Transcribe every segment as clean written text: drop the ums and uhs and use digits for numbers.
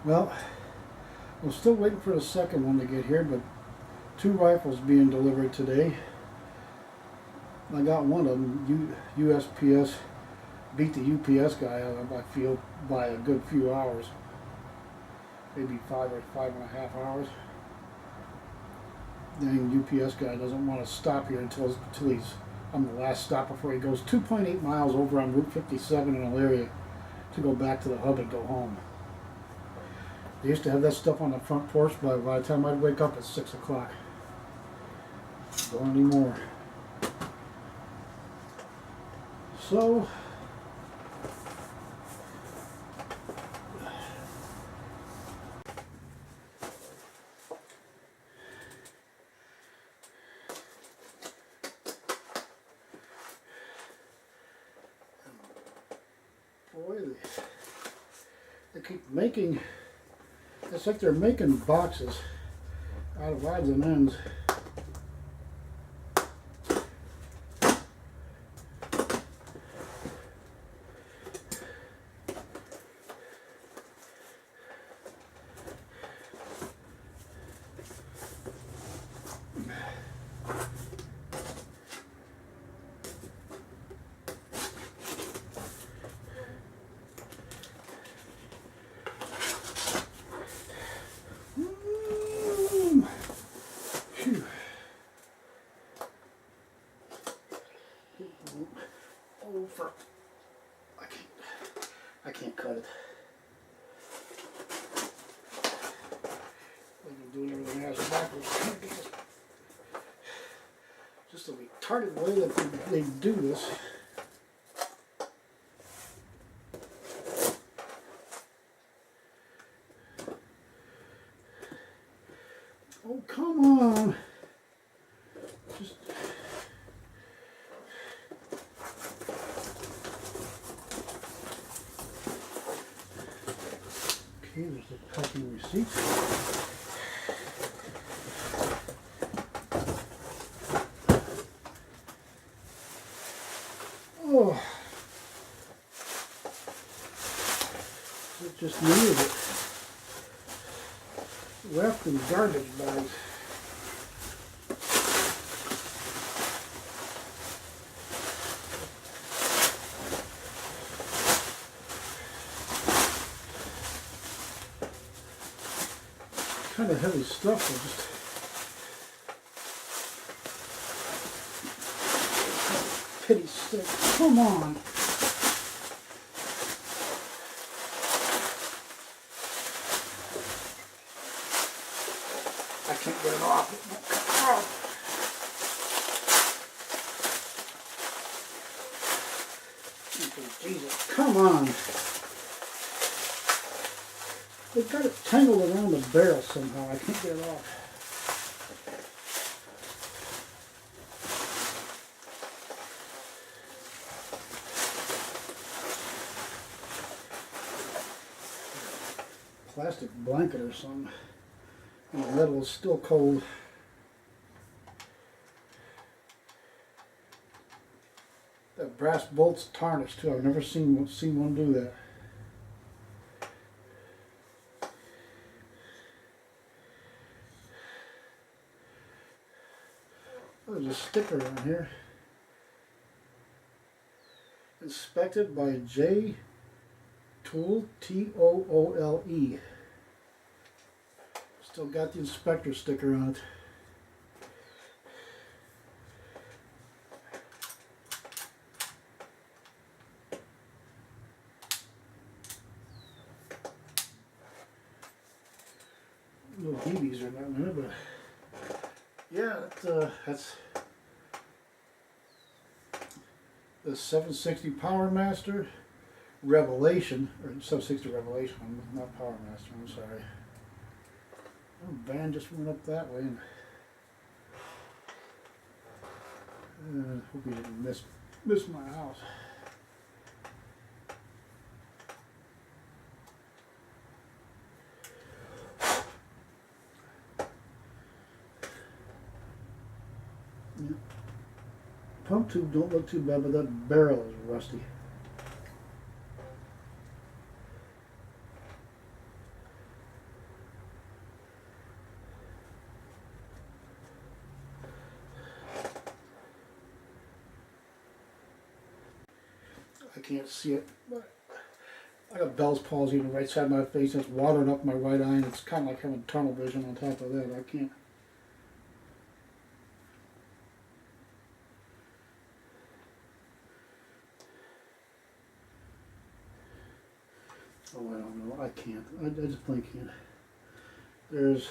Well, I'm still waiting for the second one to get here, but 2 rifles being delivered today. I got one of them. USPS beat the UPS guy out of, I feel, by a good few hours. Maybe 5 or 5.5 hours. Dang UPS guy doesn't want to stop here until he's on the last stop before he goes 2.8 miles over on Route 57 in Elyria to go back to the hub and go home. They used to have that stuff on the front porch, but by the time I'd wake up at 6 o'clock. Don't anymore. So, boy, they keep making, it's like they're making boxes out of odds and ends. Over. I can't cut it. Like I'm doing everything else backwards. Just a retarded way that they do this. Oh, come on. Just... Okay, there's the packing receipt. Oh, it just needed it. Wrapped in garbage bags. Kind of heavy stuff. Just pity stick. Come on. I can't get it off. It won't come off. Jesus, come on. They've got it tangled around the barrel somehow. I can't get it off. Plastic blanket or something. And the metal is still cold. That brass bolt's tarnished too. I've never seen one do that. There's a sticker on here. Inspected by J. Toole, Toole. Still got the inspector sticker on it. No BBs or nothing in it, but yeah, that's the 760 Power Master Revelation, or 760 Revelation, not Power Master, I'm sorry. Oh, van just went up that way, and hope he didn't miss my house. Yeah. Pump tube don't look too bad, but that barrel is rusty. I can't see it, but I got Bell's palsy on the right side of my face, and it's watering up my right eye, and it's kind of like having tunnel vision on top of that. I can't. Oh, I don't know. I can't. I just plain can't. There's...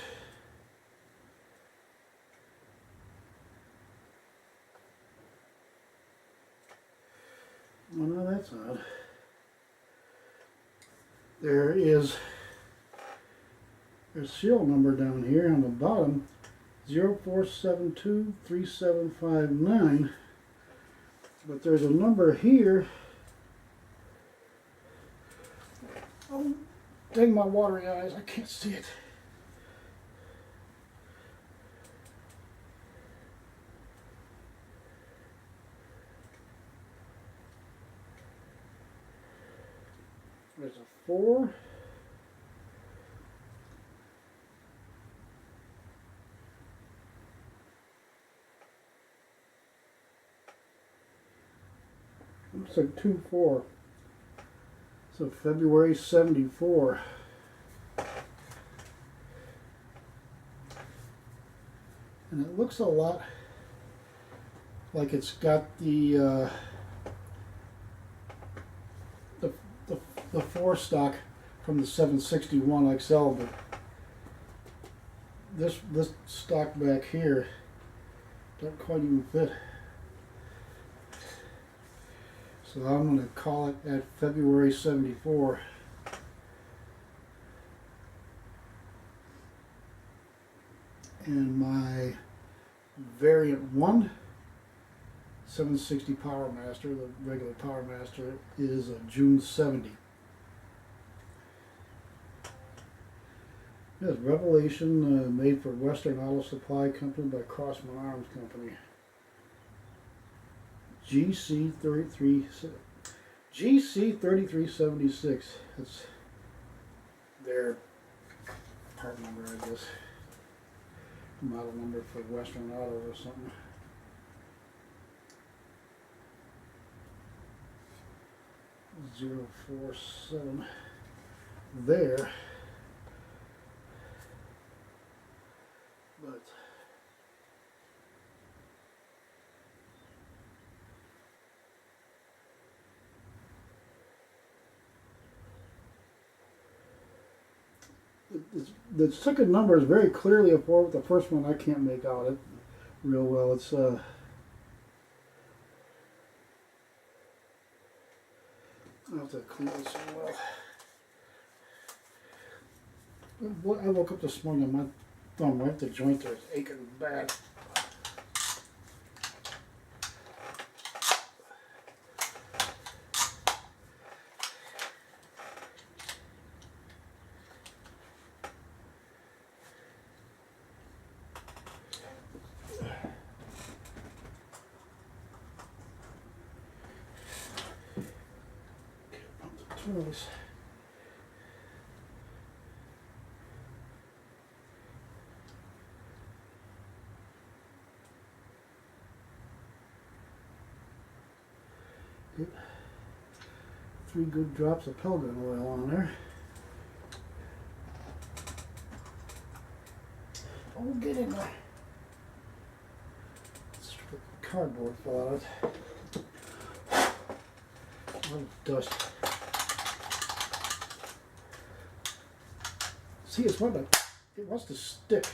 Well, no, that's odd. There is a serial number down here on the bottom, 04723759. But there's a number here. Oh, dang my watery eyes, I can't see it. There's a 4. Looks like 2-4. So February 74. And it looks a lot like it's got the 4 stock from the 761 XL, but this stock back here doesn't quite even fit. So I'm going to call it at February 74. And my variant 1 760 Power Master, the regular Power Master, is a June 70. Yes, Revelation, made for Western Auto Supply Company by Crossman Arms Company. GC3376. That's their part number, I guess. Model number for Western Auto or something. .047 there. But the second number is very clearly a 4, but the first one I can't make out it real well. It's I'll have to clean this well. I woke up this morning and my thumb right at the joint there is aching bad. Tools. Get 3 good drops of Pelgon oil on there. Oh, get in there. Strip the cardboard fell out. A lot of dust. See, it's what it wants to stick.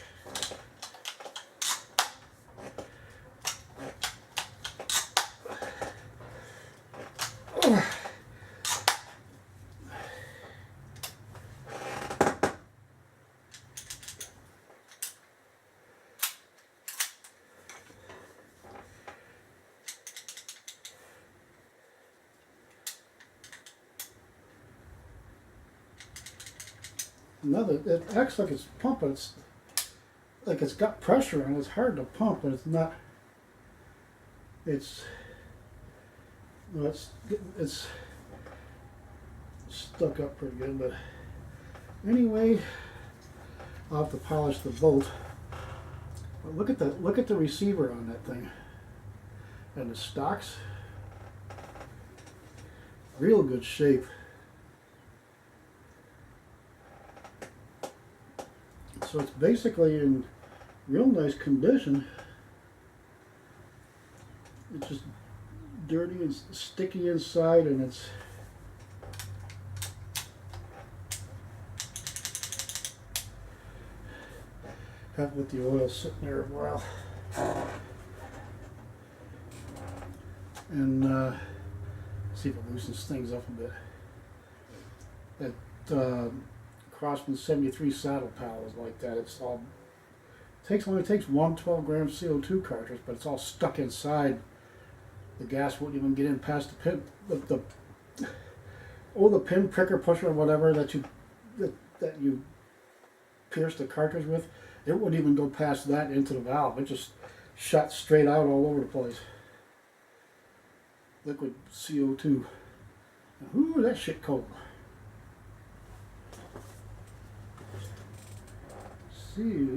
Another, it acts like it's pumping. It's like it's got pressure and it's hard to pump, but it's not. It's stuck up pretty good, but anyway, I'll have to polish the bolt. But look at the receiver on that thing and the stocks. real good shape. So it's basically in real nice condition. It's just dirty and sticky inside, and it's have with the oil sitting there a while. And see if it loosens things up a bit. That Crossman 73 saddle pal is like that. It's all only takes one 12-gram CO2 cartridge, but it's all stuck inside. The gas won't even get in past the pin. The pin pricker pusher or whatever that you pierce the cartridge with, it wouldn't even go past that into the valve. It just shot straight out all over the place. Liquid CO2. Ooh, that shit cold. See,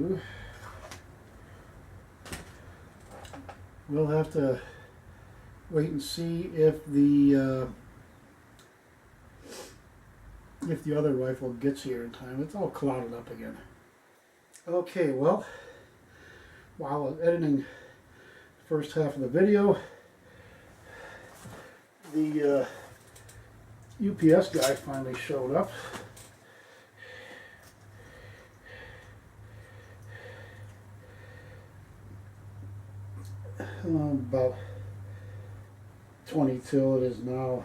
we'll have to wait and see if the other rifle gets here in time. It's all clouded up again. Okay, well, while I was editing the first half of the video, the UPS guy finally showed up. About 20 till. It is now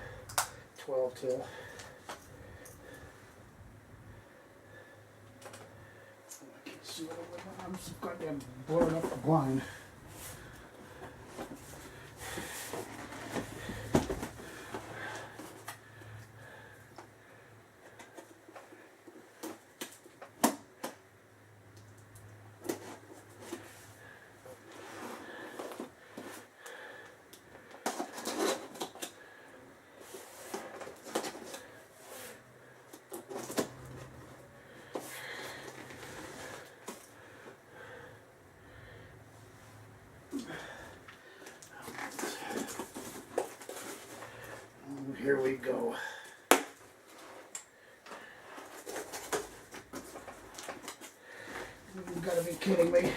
12 till. I can't see what I'm so goddamn blurring up the blind. Here we go. You've got to be kidding me.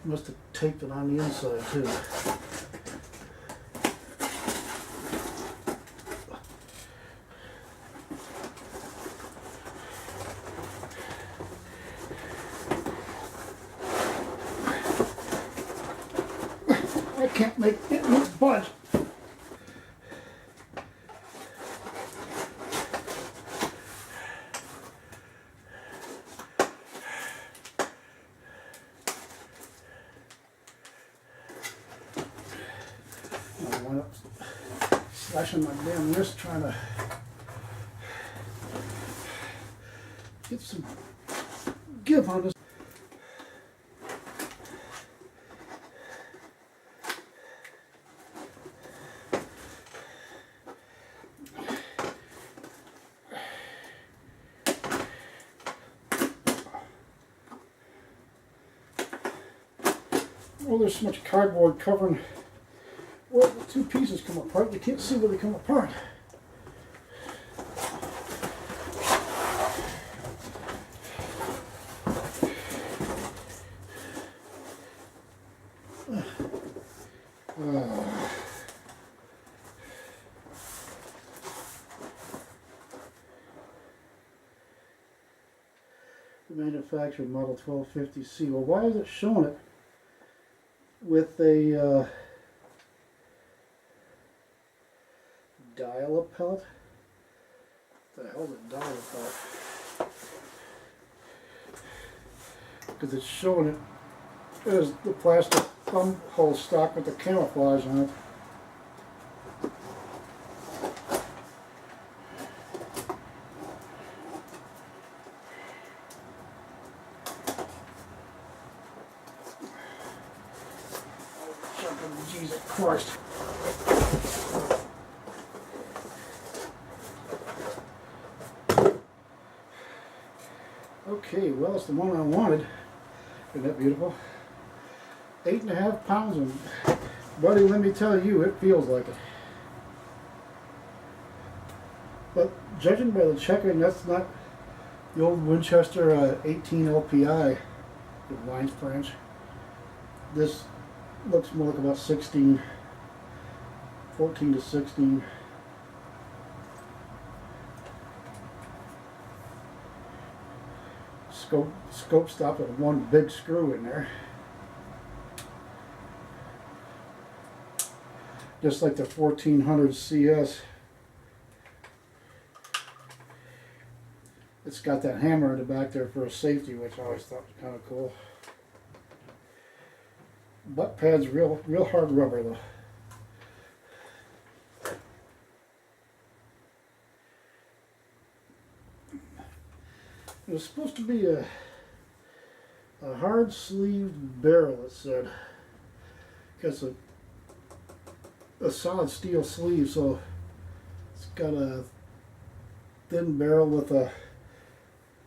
Must have taped it on the inside too. I can't make it budge. I went up slashing my damn wrist trying to get some give on this. Oh, there's so much cardboard covering where the two pieces come apart. You can't see where they come apart. The manufactured Model 1250C. Well, why is it showing it with a dial pellet? What the hell is a dial pellet? Because it's showing it as the plastic thumb hole stock with the camouflage on it. Jesus Christ. Okay, well, it's the one I wanted. Isn't that beautiful? 8.5 pounds, and buddy, let me tell you, it feels like it. But judging by the checking, that's not the old Winchester 18 LPI with lines per inch. This looks more like about 16, 14 to 16. Scope stop with one big screw in there. Just like the 1400 CS. It's got that hammer in the back there for a safety, which I always thought was kind of cool. Butt pad's real hard rubber though. It was supposed to be a hard sleeved barrel, it said. It's a solid steel sleeve, so it's got a thin barrel with a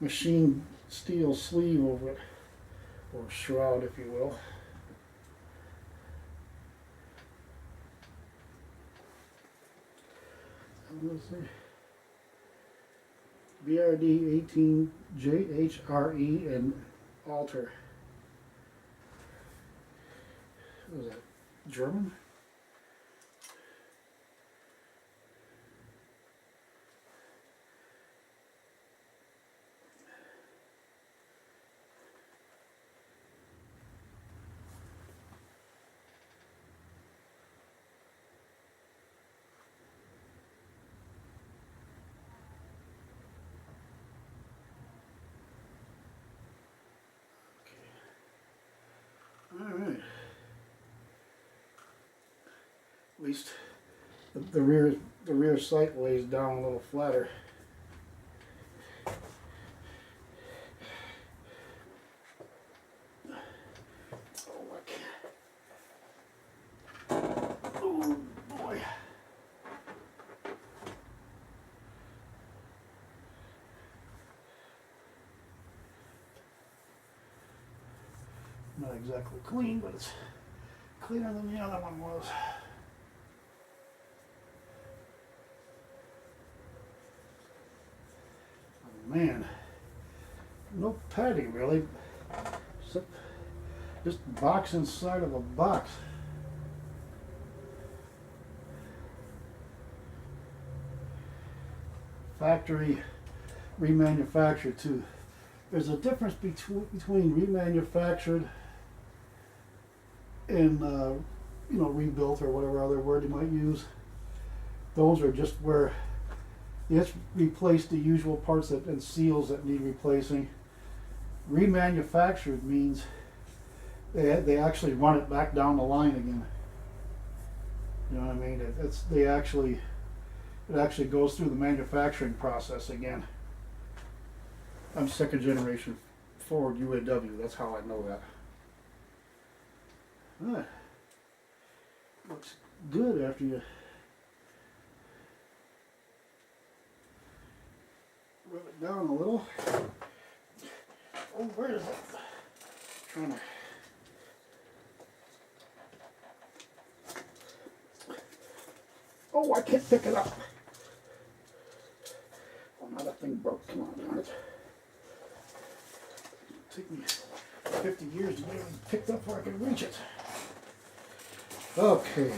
machined steel sleeve over it, or shroud if you will. Let's see. BRD 18 JHRE and Alter. What was that? German? Alright. At least the rear sight lays down a little flatter. Oh boy. Not exactly clean, but it's cleaner than the other one was. Oh man, no padding really, just box inside of a box. Factory remanufactured too. There's a difference between remanufactured and rebuilt, or whatever other word you might use. Those are just where it's replaced the usual parts and seals that need replacing. Remanufactured means they actually run it back down the line again. You know what I mean? It actually goes through the manufacturing process again. I'm second generation Ford UAW. That's how I know that. Looks good after you rub it down a little. Oh, where is it? Trying to. Oh, I can't pick it up. Oh, now that thing broke. Come on, darn it. It'll take me 50 years to get it picked up where I can reach it. Okay.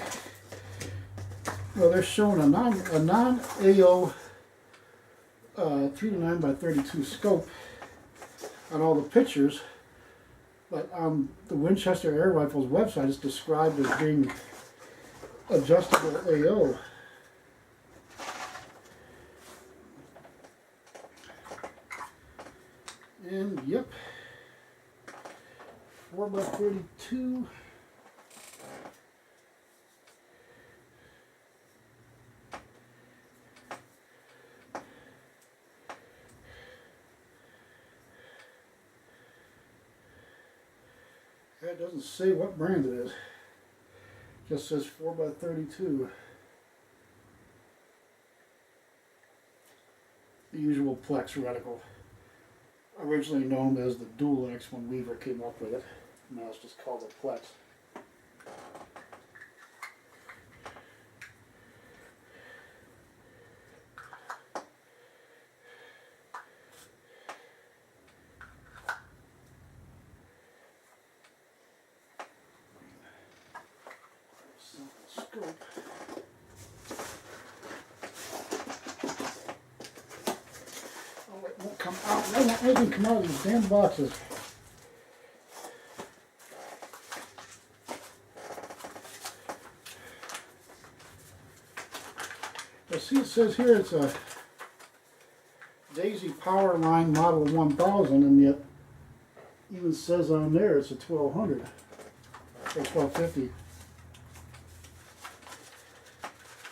Well, they're showing a non-AO 3-9 by 32 scope on all the pictures, but on the Winchester Air Rifles website it's described as being adjustable AO. And yep, 4 by 32. It doesn't say what brand it is. It just says 4 by 32. The usual Plex reticle. Originally known as the Dual X when Weaver came up with it. Now it's just called a Plex. scope. Oh, it won't come out. I don't want anything to come out of these damn boxes. I see it says here it's a Daisy Power Line Model 1000, and yet even says on there it's a 1200 or 1250.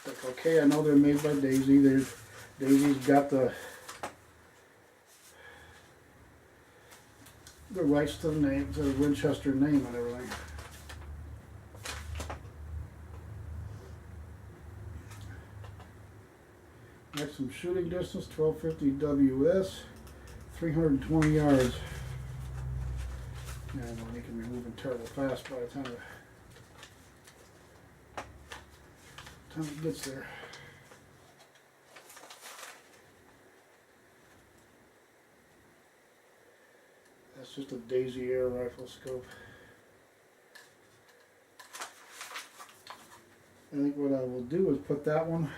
Like, okay, I know they're made by Daisy. Daisy's got the rights to the name, to the Winchester name and everything. Maximum shooting distance 1250 WS, 320 yards. And they can be moving terrible fast by the time it gets there. That's just a Daisy air rifle scope. I think what I will do is put that one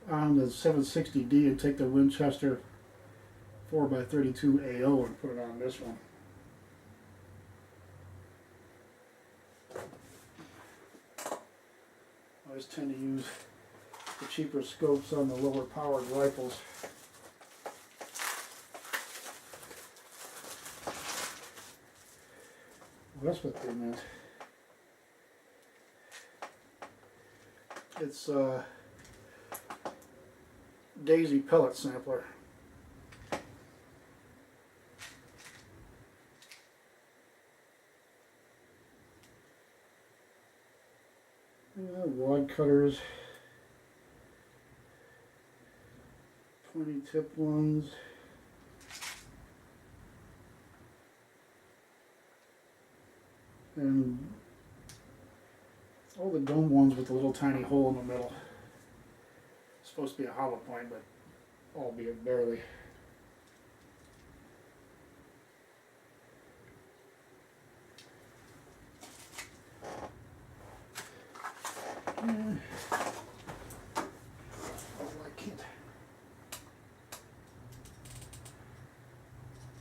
on the 760D and take the Winchester 4x32 AO and put it on this one. I always tend to use the cheaper scopes on the lower powered rifles. Well, that's what they meant. It's Daisy pellet sampler. Wad cutters, pointy tip ones, and all the dome ones with a little tiny hole in the middle. It's supposed to be a hollow point, but albeit barely.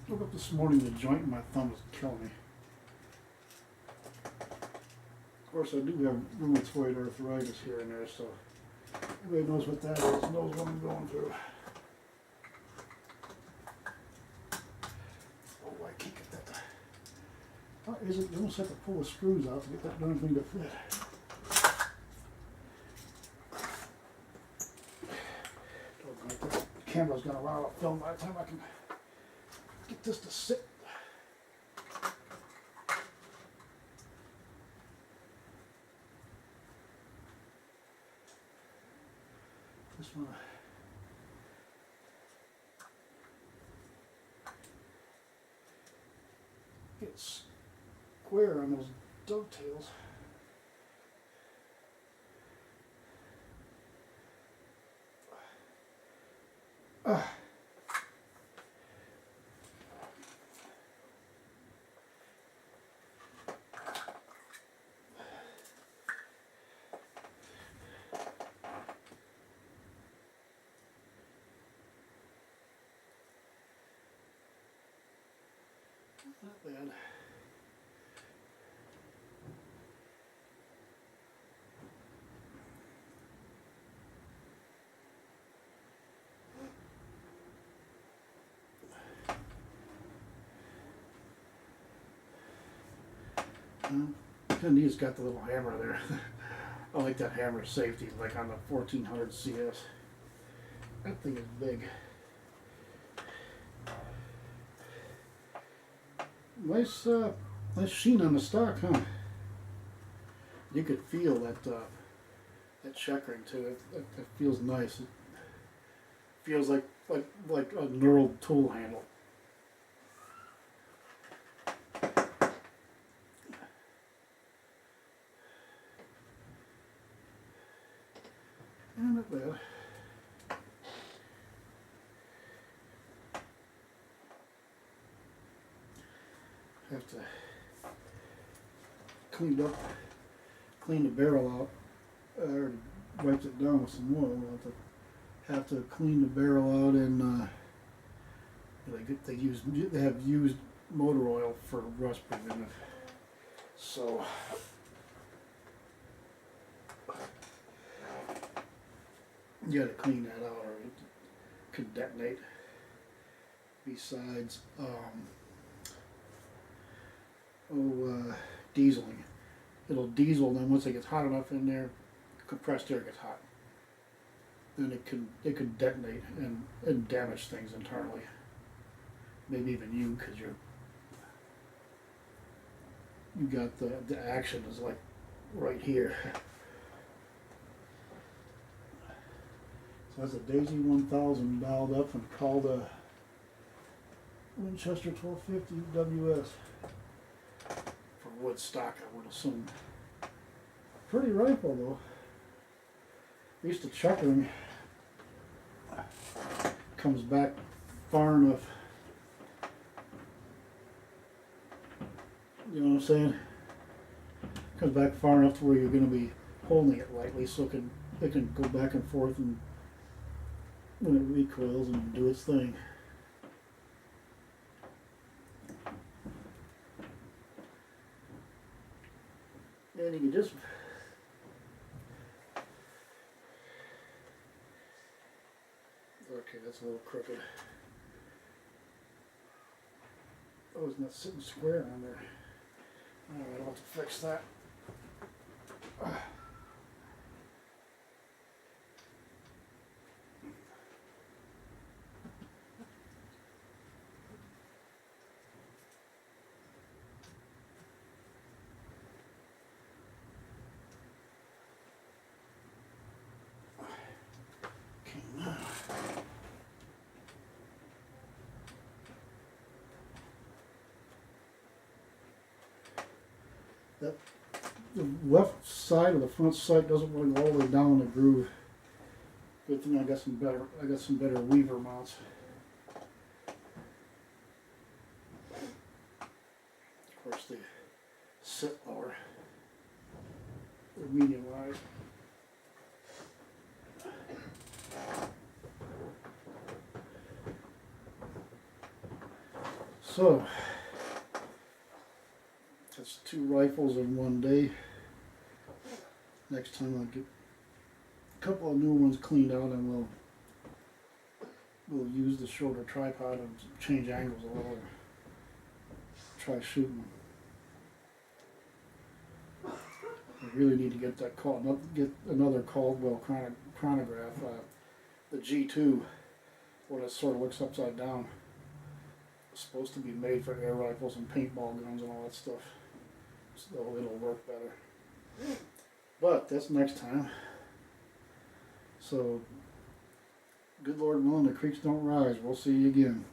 Woke up this morning, the joint in my thumb was killing me. Of course, I do have rheumatoid arthritis here and there, so everybody knows what that is, knows what I'm going through. Oh, I can't get that. How is it? You almost have to pull the screws out to get that darn thing to fit. The camera's going to run out of film by the time I can get this to sit. This one. Get square on those dovetails. Not bad. And he's got the little hammer there. I like that hammer safety, like on the 1400 CS. That thing is big. Nice, nice sheen on the stock, huh? You could feel that that checkering too. It feels nice. It feels like a knurled tool handle. And not bad. Have to clean clean the barrel out. I already wiped it down with some oil. I'll have to clean the barrel out, and they have used motor oil for rust preventive. So you gotta clean that out or it could detonate. Besides, dieseling. It'll diesel, then once it gets hot enough in there, compressed air gets hot. Then it can detonate and damage things internally. Maybe even you, because you got the action is like right here. So that's a Daisy 1000 dialed up and called a Winchester 1250 WS for wood stock, I would assume. Pretty rifle though. At least the checkering comes back far enough. You know what I'm saying? Comes back far enough to where you're going to be holding it lightly, so it can go back and forth, and when it recoils and do its thing. And you can just okay, that's a little crooked. Oh, it's not sitting square on there. Alright, I'll have to fix that. Okay, now. The left side of the front sight doesn't really go all the way down the groove. Good thing I got some better weaver mounts. Of course they sit lower. They're medium wide. So that's 2 rifles in one day. Next time I'll get a couple of new ones cleaned out, and we'll use the shoulder tripod and change angles a little and try shooting. I really need to get that get another Caldwell chronograph, the G2, where it sort of looks upside down. It's supposed to be made for air rifles and paintball guns and all that stuff, so it'll work better. But that's next time. So, good Lord willing, the creeks don't rise. We'll see you again.